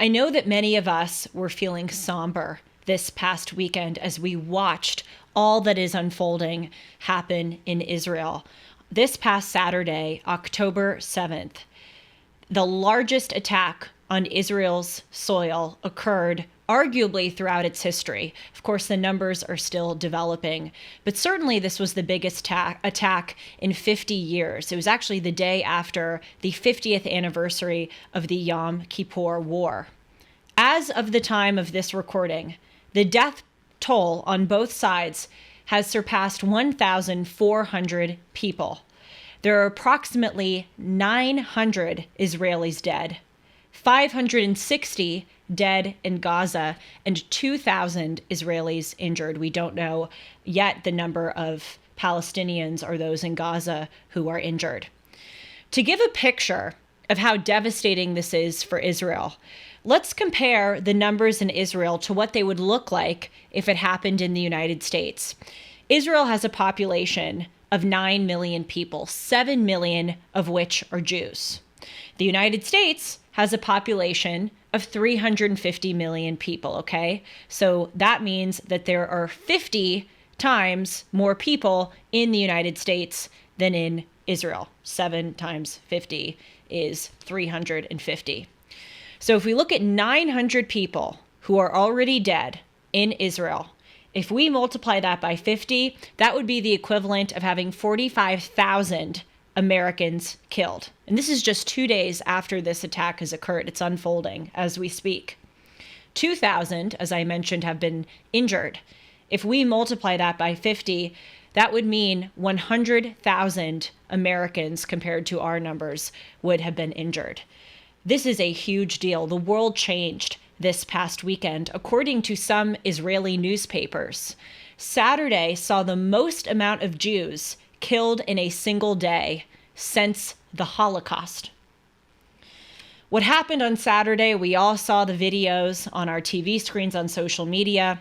I know that many of us were feeling somber this past weekend as we watched all that is unfolding happen in Israel. This past Saturday, October 7th, the largest attack on Israel's soil occurred arguably throughout its history. Of course, the numbers are still developing, but certainly this was the biggest attack in 50 years. It was actually the day after the 50th anniversary of the Yom Kippur War. As of the time of this recording, the death toll on both sides has surpassed 1,400 people. There are approximately 900 Israelis dead, 560 dead in Gaza, and 2,000 Israelis injured. We don't know yet the number of Palestinians or those in Gaza who are injured. To give a picture of how devastating this is for Israel, let's compare the numbers in Israel to what they would look like if it happened in the United States. Israel has a population of 9 million people, 7 million of which are Jews. The United States has a population of 350 million people, okay? So that means that there are 50 times more people in the United States than in Israel. 7 times 50 is 350. So if we look at 900 people who are already dead in Israel, if we multiply that by 50, that would be the equivalent of having 45,000 Americans killed. And this is just 2 days after this attack has occurred. It's unfolding as we speak. 2,000, as I mentioned, have been injured. If we multiply that by 50, that would mean 100,000 Americans, compared to our numbers, would have been injured. This is a huge deal. The world changed this past weekend, according to some Israeli newspapers. Saturday saw the most amount of Jews killed in a single day since the Holocaust. What happened on Saturday, we all saw the videos on our TV screens, on social media.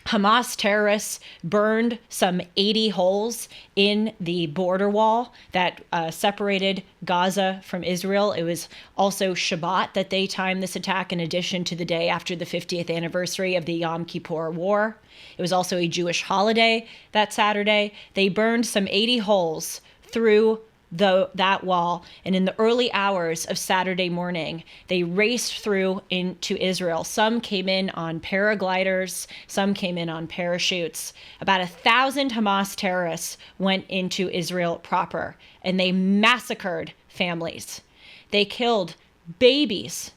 Hamas terrorists burned some 80 holes in the border wall that separated Gaza from Israel. It was also Shabbat that they timed this attack, in addition to the day after the 50th anniversary of the Yom Kippur War. It was also a Jewish holiday that Saturday. They burned some 80 holes through that wall, and in the early hours of Saturday morning, they raced through into Israel. Some came in on paragliders, some came in on parachutes. About 1,000 Hamas terrorists went into Israel proper, and they massacred families. They killed babies,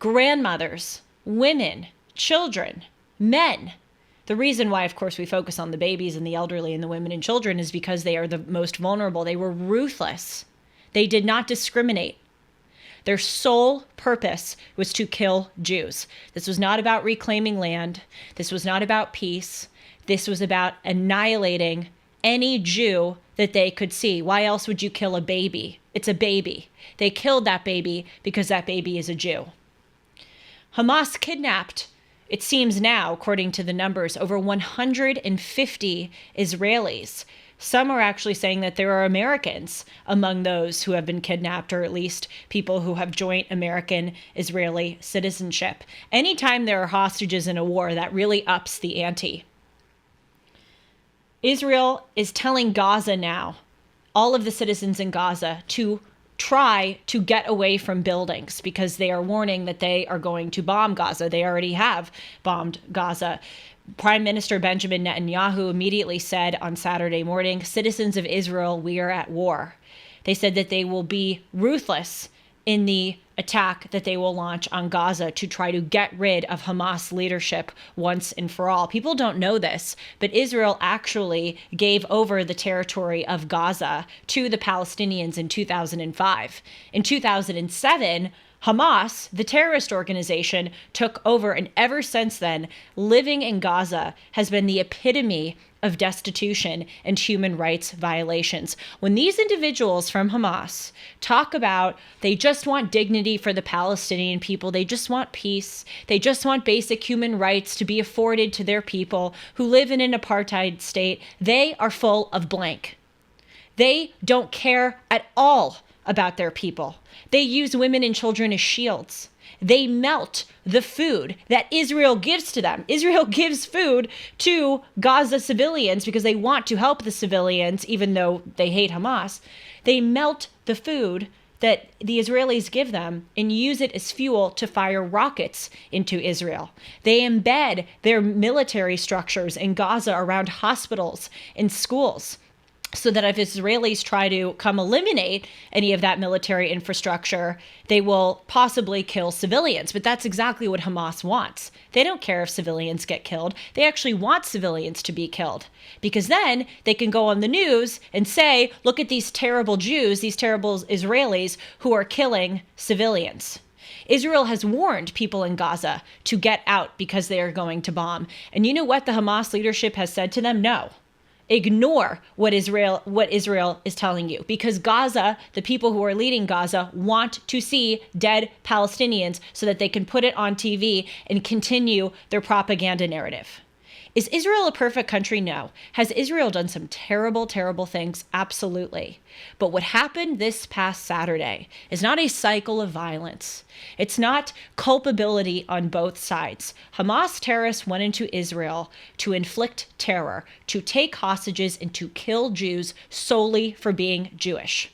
grandmothers, women, children, men. The reason why, of course, we focus on the babies and the elderly and the women and children is because they are the most vulnerable. They were ruthless. They did not discriminate. Their sole purpose was to kill Jews. This was not about reclaiming land. This was not about peace. This was about annihilating any Jew that they could see. Why else would you kill a baby? It's a baby. They killed that baby because that baby is a Jew. Hamas kidnapped, it seems now, according to the numbers, over 150 Israelis. Some are actually saying that there are Americans among those who have been kidnapped, or at least people who have joint American-Israeli citizenship. Anytime there are hostages in a war, that really ups the ante. Israel is telling Gaza now, all of the citizens in Gaza, to try to get away from buildings, because they are warning that they are going to bomb Gaza. They already have bombed Gaza. Prime Minister Benjamin Netanyahu immediately said on Saturday morning, "Citizens of Israel, we are at war." They said that they will be ruthless in the attack that they will launch on Gaza to try to get rid of Hamas leadership once and for all. People don't know this, but Israel actually gave over the territory of Gaza to the Palestinians in 2005. In 2007, Hamas, the terrorist organization, took over, and ever since then, living in Gaza has been the epitome of destitution and human rights violations. When these individuals from Hamas talk about they just want dignity for the Palestinian people, they just want peace, they just want basic human rights to be afforded to their people who live in an apartheid state, they are full of blank. They don't care at all about their people. They use women and children as shields. They melt the food that Israel gives to them. Israel gives food to Gaza civilians because they want to help the civilians, even though they hate Hamas. They melt the food that the Israelis give them and use it as fuel to fire rockets into Israel. They embed their military structures in Gaza around hospitals and schools, so that if Israelis try to come eliminate any of that military infrastructure, they will possibly kill civilians. But that's exactly what Hamas wants. They don't care if civilians get killed. They actually want civilians to be killed, because then they can go on the news and say, look at these terrible Jews, these terrible Israelis who are killing civilians. Israel has warned people in Gaza to get out because they are going to bomb. And you know what the Hamas leadership has said to them? No. Ignore what Israel is telling you, because Gaza, the people who are leading Gaza, want to see dead Palestinians so that they can put it on TV and continue their propaganda narrative. Is Israel a perfect country? No. Has Israel done some terrible, terrible things? Absolutely. But what happened this past Saturday is not a cycle of violence. It's not culpability on both sides. Hamas terrorists went into Israel to inflict terror, to take hostages, and to kill Jews solely for being Jewish.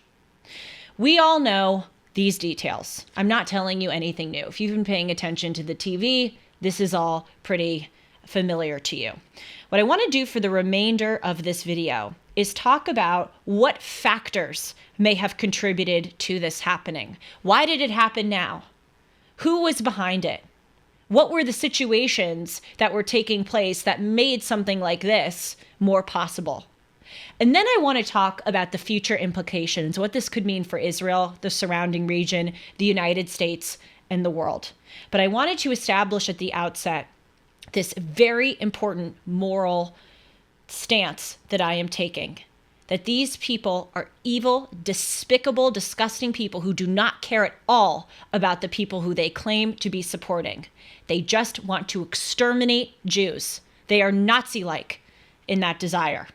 We all know these details. I'm not telling you anything new. If you've been paying attention to the TV, this is all pretty familiar to you. What I want to do for the remainder of this video is talk about what factors may have contributed to this happening. Why did it happen now? Who was behind it? What were the situations that were taking place that made something like this more possible? And then I want to talk about the future implications, what this could mean for Israel, the surrounding region, the United States, and the world. But I wanted to establish at the outset this very important moral stance that I am taking, that these people are evil, despicable, disgusting people who do not care at all about the people who they claim to be supporting. They just want to exterminate Jews. They are Nazi-like in that desire.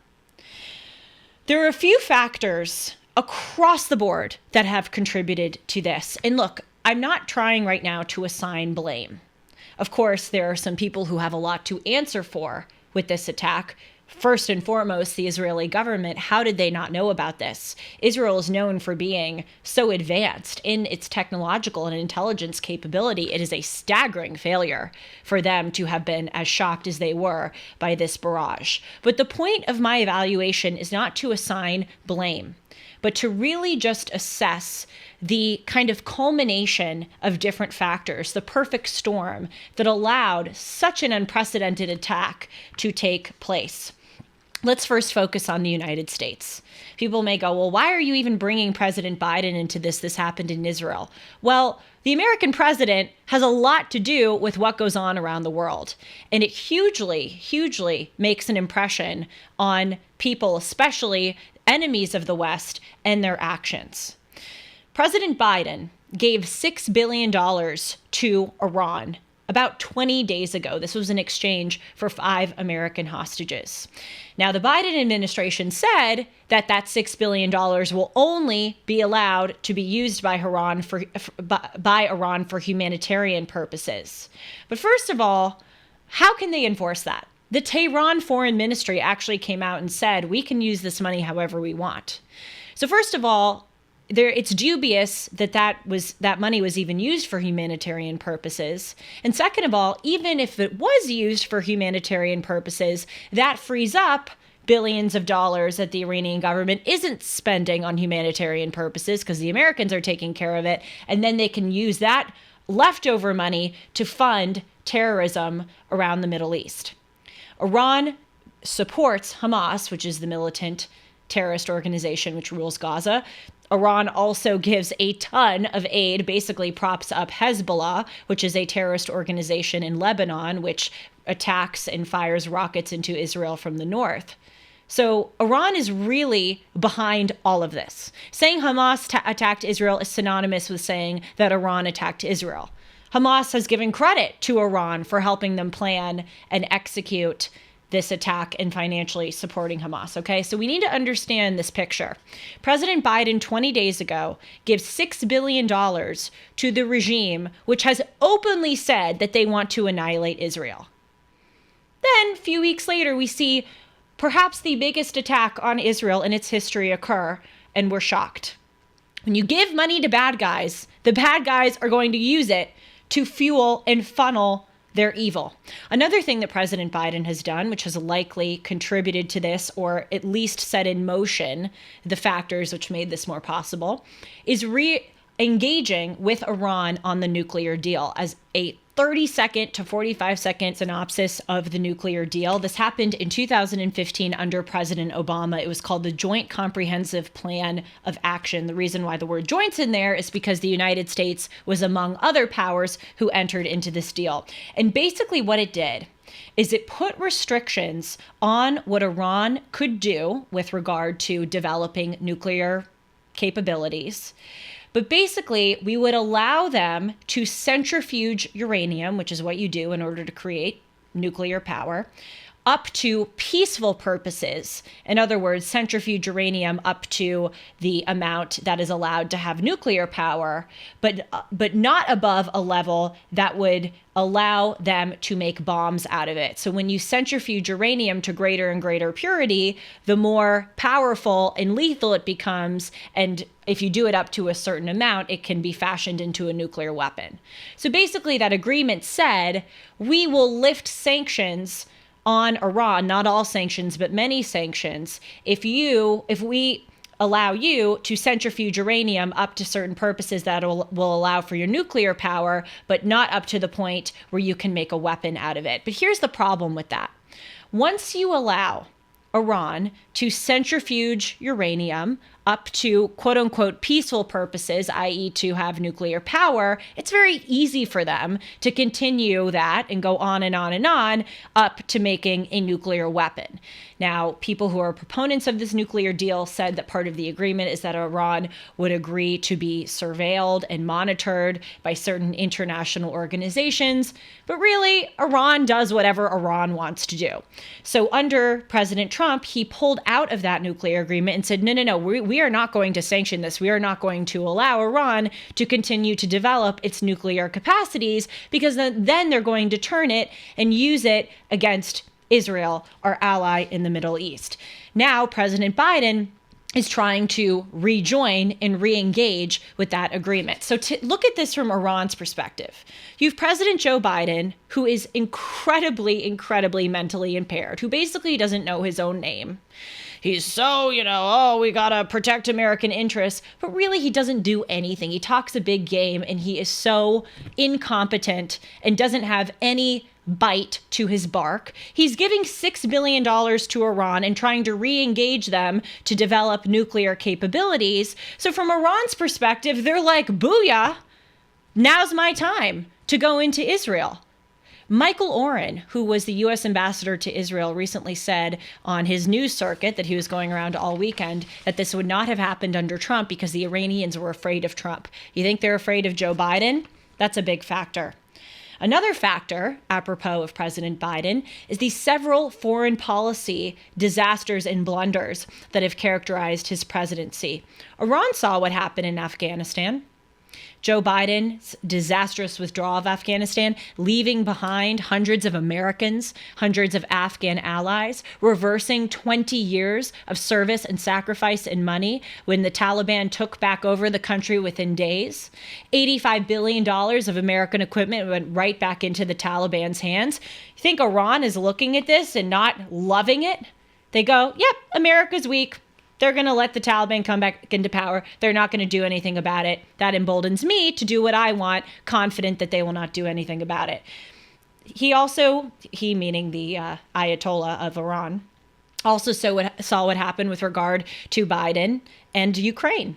There are a few factors across the board that have contributed to this. And look, I'm not trying right now to assign blame. Of course, there are some people who have a lot to answer for with this attack. First and foremost, the Israeli government. How did they not know about this? Israel is known for being so advanced in its technological and intelligence capability. It is a staggering failure for them to have been as shocked as they were by this barrage. But the point of my evaluation is not to assign blame, but to really just assess the kind of culmination of different factors, the perfect storm that allowed such an unprecedented attack to take place. Let's first focus on the United States. People may go, well, why are you even bringing President Biden into this? This happened in Israel. Well, the American president has a lot to do with what goes on around the world. And it hugely, hugely makes an impression on people, especially enemies of the West, and their actions. President Biden gave $6 billion to Iran about 20 days ago. This was in exchange for 5 American hostages. Now, the Biden administration said that $6 billion will only be allowed to be used by Iran for humanitarian purposes. But first of all, how can they enforce that? The Tehran Foreign Ministry actually came out and said, we can use this money however we want. So first of all, it's dubious that money was even used for humanitarian purposes. And second of all, even if it was used for humanitarian purposes, that frees up billions of dollars that the Iranian government isn't spending on humanitarian purposes because the Americans are taking care of it. And then they can use that leftover money to fund terrorism around the Middle East. Iran supports Hamas, which is the militant terrorist organization which rules Gaza. Iran also gives a ton of aid, basically props up Hezbollah, which is a terrorist organization in Lebanon, which attacks and fires rockets into Israel from the north. So Iran is really behind all of this. Saying Hamas attacked Israel is synonymous with saying that Iran attacked Israel. Hamas has given credit to Iran for helping them plan and execute this attack and financially supporting Hamas. Okay, so we need to understand this picture. President Biden 20 days ago gives $6 billion to the regime, which has openly said that they want to annihilate Israel. Then a few weeks later, we see perhaps the biggest attack on Israel in its history occur, and we're shocked. When you give money to bad guys, the bad guys are going to use it to fuel and funnel their evil. Another thing that President Biden has done, which has likely contributed to this, or at least set in motion the factors which made this more possible, is re-engaging with Iran on the nuclear deal. As a 30-second to 45-second synopsis of the nuclear deal, this happened in 2015 under President Obama. It was called the Joint Comprehensive Plan of Action. The reason why the word joint's in there is because the United States was among other powers who entered into this deal. And basically what it did is it put restrictions on what Iran could do with regard to developing nuclear capabilities. But basically, we would allow them to centrifuge uranium, which is what you do in order to create nuclear power, up to peaceful purposes. In other words, centrifuge uranium up to the amount that is allowed to have nuclear power, but not above a level that would allow them to make bombs out of it. So when you centrifuge uranium to greater and greater purity, the more powerful and lethal it becomes. And if you do it up to a certain amount, it can be fashioned into a nuclear weapon. So basically that agreement said, we will lift sanctions on Iran, not all sanctions, but many sanctions, if we allow you to centrifuge uranium up to certain purposes that will allow for your nuclear power, but not up to the point where you can make a weapon out of it. But here's the problem with that. Once you allow Iran to centrifuge uranium up to quote unquote peaceful purposes, i.e. to have nuclear power, it's very easy for them to continue that and go on and on and on up to making a nuclear weapon. Now, people who are proponents of this nuclear deal said that part of the agreement is that Iran would agree to be surveilled and monitored by certain international organizations, but really, Iran does whatever Iran wants to do. So under President Trump, he pulled out of that nuclear agreement and said, no, we are not going to sanction this. We are not going to allow Iran to continue to develop its nuclear capacities, because then they're going to turn it and use it against Israel, our ally in the Middle East. Now, President Biden is trying to rejoin and re-engage with that agreement. So to look at this from Iran's perspective, you have President Joe Biden, who is incredibly mentally impaired, who basically doesn't know his own name. He's so, we got to protect American interests, but really he doesn't do anything. He talks a big game and he is so incompetent and doesn't have any bite to his bark. He's giving $6 billion to Iran and trying to re-engage them to develop nuclear capabilities. So from Iran's perspective, they're like, booyah, now's my time to go into Israel. Michael Oren, who was the U.S. ambassador to Israel, recently said on his news circuit that he was going around all weekend that this would not have happened under Trump because the Iranians were afraid of Trump. You think they're afraid of Joe Biden? That's a big factor. Another factor, apropos of President Biden, is the several foreign policy disasters and blunders that have characterized his presidency. Iran saw what happened in Afghanistan. Joe Biden's disastrous withdrawal of Afghanistan, leaving behind hundreds of Americans, hundreds of Afghan allies, reversing 20 years of service and sacrifice and money when the Taliban took back over the country within days. $85 billion of American equipment went right back into the Taliban's hands. You think Iran is looking at this and not loving it? They go, yep, America's weak. They're going to let the Taliban come back into power. They're not going to do anything about it. That emboldens me to do what I want, confident that they will not do anything about it. He meaning the Ayatollah of Iran, also saw what happened with regard to Biden and Ukraine.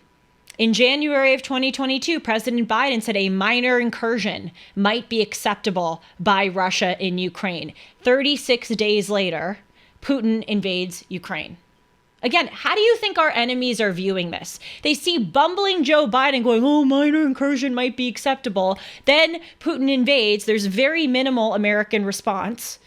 In January of 2022, President Biden said a minor incursion might be acceptable by Russia in Ukraine. 36 days later, Putin invades Ukraine. Again, how do you think our enemies are viewing this? They see bumbling Joe Biden going, minor incursion might be acceptable. Then Putin invades. There's very minimal American response.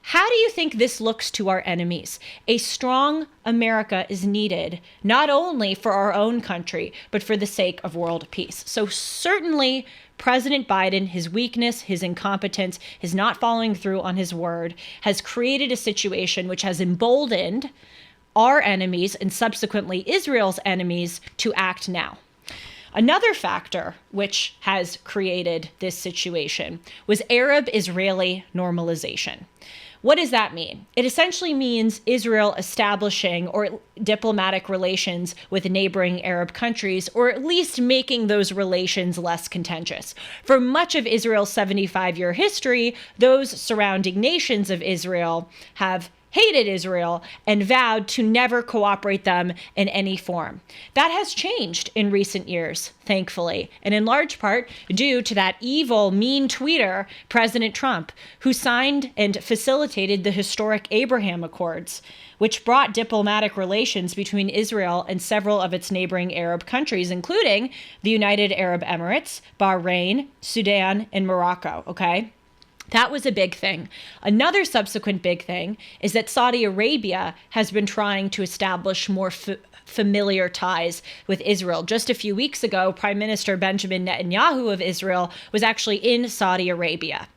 How do you think this looks to our enemies? A strong America is needed, not only for our own country, but for the sake of world peace. So certainly President Biden, his weakness, his incompetence, his not following through on his word, has created a situation which has emboldened our enemies and subsequently Israel's enemies to act now. Another factor which has created this situation was Arab-Israeli normalization. What does that mean? It essentially means Israel establishing or diplomatic relations with neighboring Arab countries, or at least making those relations less contentious. For much of Israel's 75-year history, those surrounding nations of Israel have hated Israel and vowed to never cooperate them in any form. That has changed in recent years, thankfully, and in large part due to that evil, mean tweeter, President Trump, who signed and facilitated the historic Abraham Accords, which brought diplomatic relations between Israel and several of its neighboring Arab countries, including the United Arab Emirates, Bahrain, Sudan, and Morocco, okay? That was a big thing. Another subsequent big thing is that Saudi Arabia has been trying to establish more familiar ties with Israel. Just a few weeks ago, Prime Minister Benjamin Netanyahu of Israel was actually in Saudi Arabia.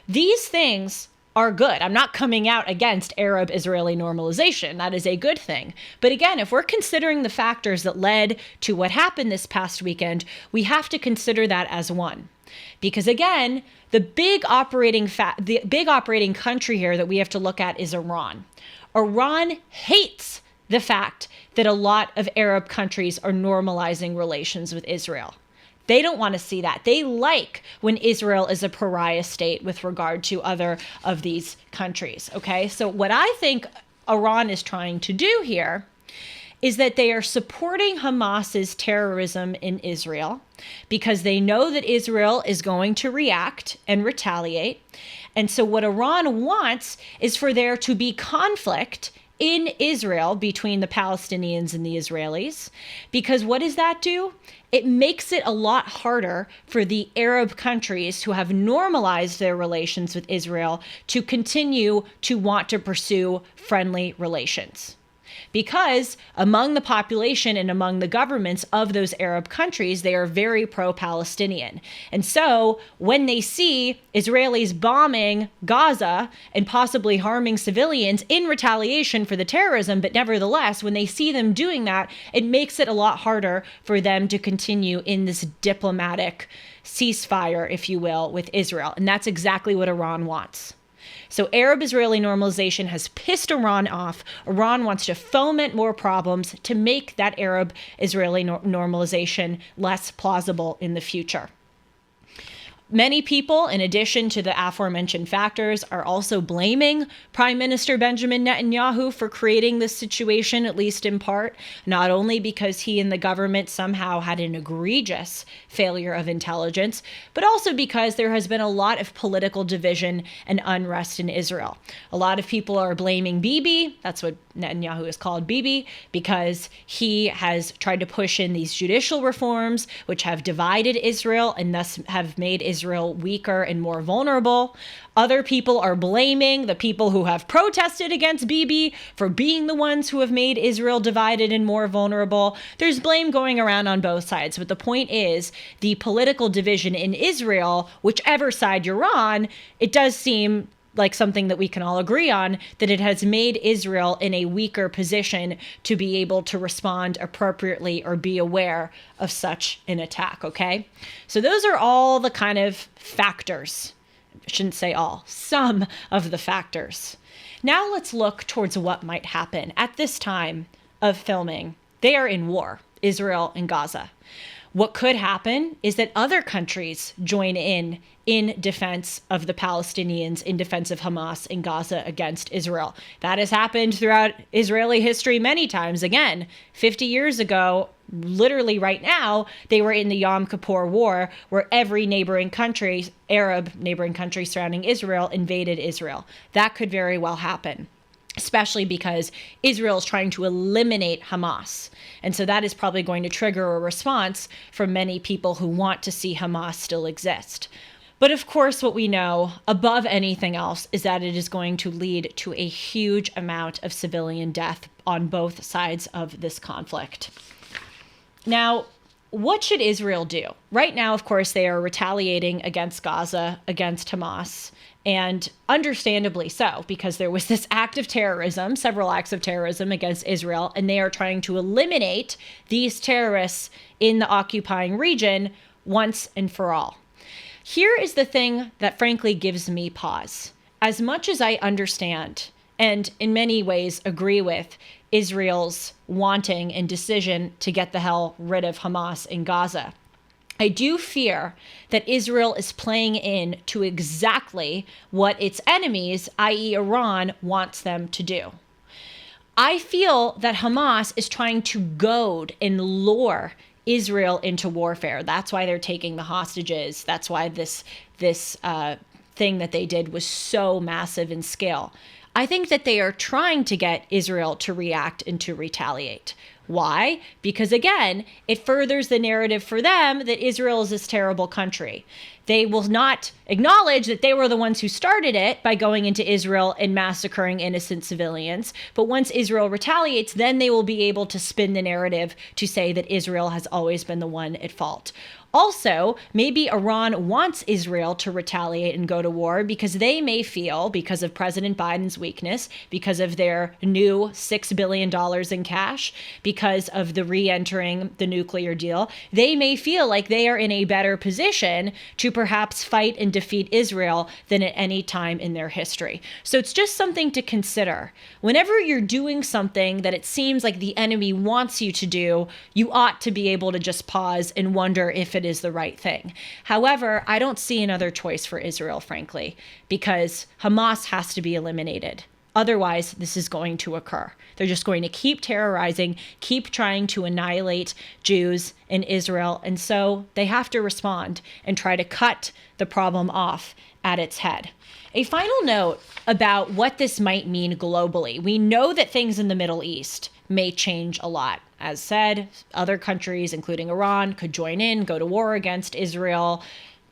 These things are good. I'm not coming out against Arab-Israeli normalization. That is a good thing. But again, if we're considering the factors that led to what happened this past weekend, we have to consider that as one. Because again, the big operating country here that we have to look at is Iran. Iran hates the fact that a lot of Arab countries are normalizing relations with Israel. They don't want to see that. They like when Israel is a pariah state with regard to other of these countries, okay? So what I think Iran is trying to do here is that they are supporting Hamas's terrorism in Israel because they know that Israel is going to react and retaliate. And so what Iran wants is for there to be conflict in Israel between the Palestinians and the Israelis. Because what does that do? It makes it a lot harder for the Arab countries who have normalized their relations with Israel to continue to want to pursue friendly relations. Because among the population and among the governments of those Arab countries, they are very pro-Palestinian. And so when they see Israelis bombing Gaza and possibly harming civilians in retaliation for the terrorism, but nevertheless, when they see them doing that, it makes it a lot harder for them to continue in this diplomatic ceasefire, if you will, with Israel. And that's exactly what Iran wants. So Arab-Israeli normalization has pissed Iran off. Iran wants to foment more problems to make that Arab-Israeli normalization less plausible in the future. Many people, in addition to the aforementioned factors, are also blaming Prime Minister Benjamin Netanyahu for creating this situation, at least in part, not only because he and the government somehow had an egregious failure of intelligence, but also because there has been a lot of political division and unrest in Israel. A lot of people are blaming Bibi, that's what Netanyahu is called, Bibi, because he has tried to push in these judicial reforms, which have divided Israel and thus have made Israel weaker and more vulnerable. Other people are blaming the people who have protested against Bibi for being the ones who have made Israel divided and more vulnerable. There's blame going around on both sides. But the point is, the political division in Israel, whichever side you're on, it does seem like something that we can all agree on, that it has made Israel in a weaker position to be able to respond appropriately or be aware of such an attack, okay? So those are all the kind of factors. I shouldn't say all, some of the factors. Now let's look towards what might happen. At this time of filming, they are in war, Israel and Gaza. What could happen is that other countries join in defense of the Palestinians, in defense of Hamas in Gaza against Israel. That has happened throughout Israeli history many times. Again, 50 years ago, literally right now, they were in the Yom Kippur War, where every neighboring country, Arab neighboring country surrounding Israel, invaded Israel. That could very well happen, especially because Israel is trying to eliminate Hamas. And so that is probably going to trigger a response from many people who want to see Hamas still exist. But of course, what we know above anything else is that it is going to lead to a huge amount of civilian death on both sides of this conflict. Now, what should Israel do? Right now, of course, they are retaliating against Gaza, against Hamas, and understandably so, because there was this act of terrorism, several acts of terrorism against Israel, and they are trying to eliminate these terrorists in the occupying region once and for all. Here is the thing that frankly gives me pause. As much as I understand, and in many ways agree with, Israel's wanting and decision to get the hell rid of Hamas in Gaza, I do fear that Israel is playing in to exactly what its enemies, i.e. Iran, wants them to do. I feel that Hamas is trying to goad and lure Israel into warfare. That's why they're taking the hostages. That's why this thing that they did was so massive in scale. I think that they are trying to get Israel to react and to retaliate. Why? Because again, it furthers the narrative for them that Israel is this terrible country. They will not acknowledge that they were the ones who started it by going into Israel and massacring innocent civilians. But once Israel retaliates, then they will be able to spin the narrative to say that Israel has always been the one at fault. Also, maybe Iran wants Israel to retaliate and go to war because they may feel, because of President Biden's weakness, because of their new $6 billion in cash, because of the re-entering the nuclear deal, they may feel like they are in a better position to perhaps fight and defeat Israel than at any time in their history. So it's just something to consider. Whenever you're doing something that it seems like the enemy wants you to do, you ought to be able to just pause and wonder if it is the right thing. However, I don't see another choice for Israel, frankly, because Hamas has to be eliminated. Otherwise, this is going to occur. They're just going to keep terrorizing, keep trying to annihilate Jews in Israel. And so they have to respond and try to cut the problem off at its head. A final note about what this might mean globally. We know that things in the Middle East may change a lot. As said, other countries, including Iran, could join in, go to war against Israel.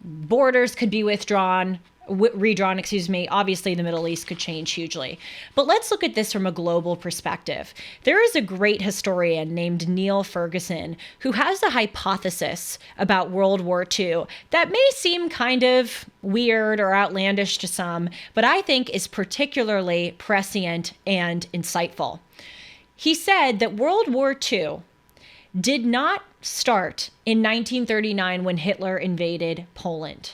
Borders could be redrawn. Obviously, the Middle East could change hugely. But let's look at this from a global perspective. There is a great historian named Neil Ferguson who has a hypothesis about World War II that may seem kind of weird or outlandish to some, but I think is particularly prescient and insightful. He said that World War II did not start in 1939 when Hitler invaded Poland.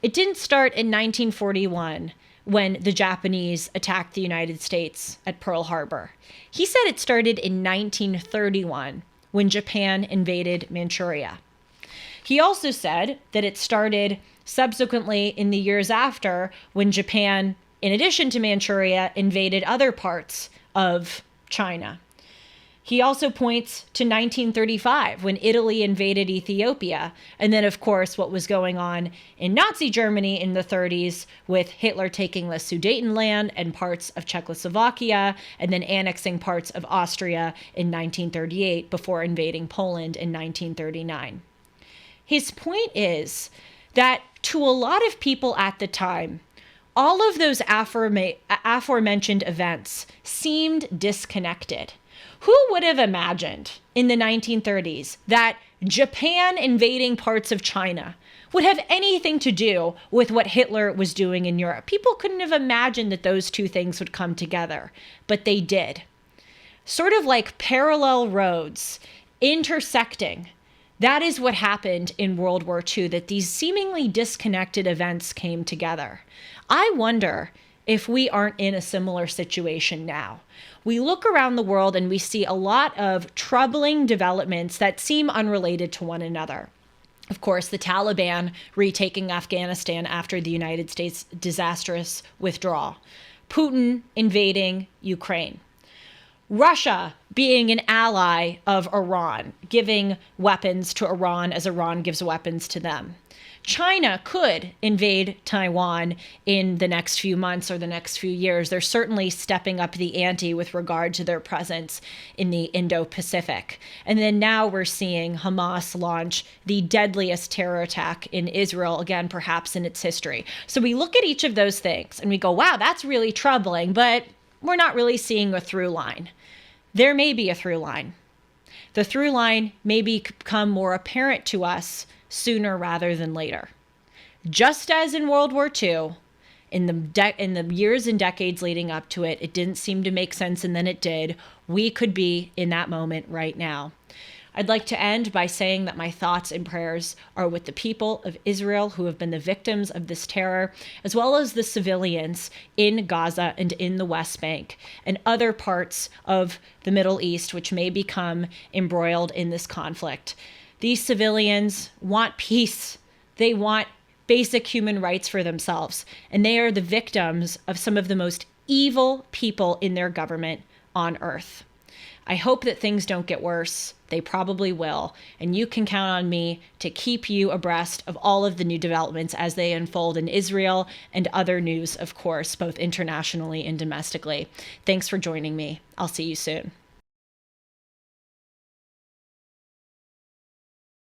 It didn't start in 1941 when the Japanese attacked the United States at Pearl Harbor. He said it started in 1931 when Japan invaded Manchuria. He also said that it started subsequently in the years after when Japan, in addition to Manchuria, invaded other parts of China. He also points to 1935 when Italy invaded Ethiopia. And then, of course, what was going on in Nazi Germany in the 30s with Hitler taking the Sudetenland and parts of Czechoslovakia and then annexing parts of Austria in 1938 before invading Poland in 1939. His point is that to a lot of people at the time, all of those aforementioned events seemed disconnected. Who would have imagined in the 1930s that Japan invading parts of China would have anything to do with what Hitler was doing in Europe? People couldn't have imagined that those two things would come together, but they did. Sort of like parallel roads intersecting. That is what happened in World War II, that these seemingly disconnected events came together. I wonder if we aren't in a similar situation now. We look around the world and we see a lot of troubling developments that seem unrelated to one another. Of course, the Taliban retaking Afghanistan after the United States' disastrous withdrawal. Putin invading Ukraine. Russia being an ally of Iran, giving weapons to Iran as Iran gives weapons to them. China could invade Taiwan in the next few months or the next few years. They're certainly stepping up the ante with regard to their presence in the Indo-Pacific. And then now we're seeing Hamas launch the deadliest terror attack in Israel, again, perhaps in its history. So we look at each of those things and we go, wow, that's really troubling, but we're not really seeing a through line. There may be a through line. The through line may become more apparent to us sooner rather than later. Just as in World War II, in the years and decades leading up to it, it didn't seem to make sense, and then it did. We could be in that moment right now. I'd like to end by saying that my thoughts and prayers are with the people of Israel who have been the victims of this terror, as well as the civilians in Gaza and in the West Bank and other parts of the Middle East, which may become embroiled in this conflict. These civilians want peace. They want basic human rights for themselves. And they are the victims of some of the most evil people in their government on earth. I hope that things don't get worse. They probably will. And you can count on me to keep you abreast of all of the new developments as they unfold in Israel and other news, of course, both internationally and domestically. Thanks for joining me. I'll see you soon.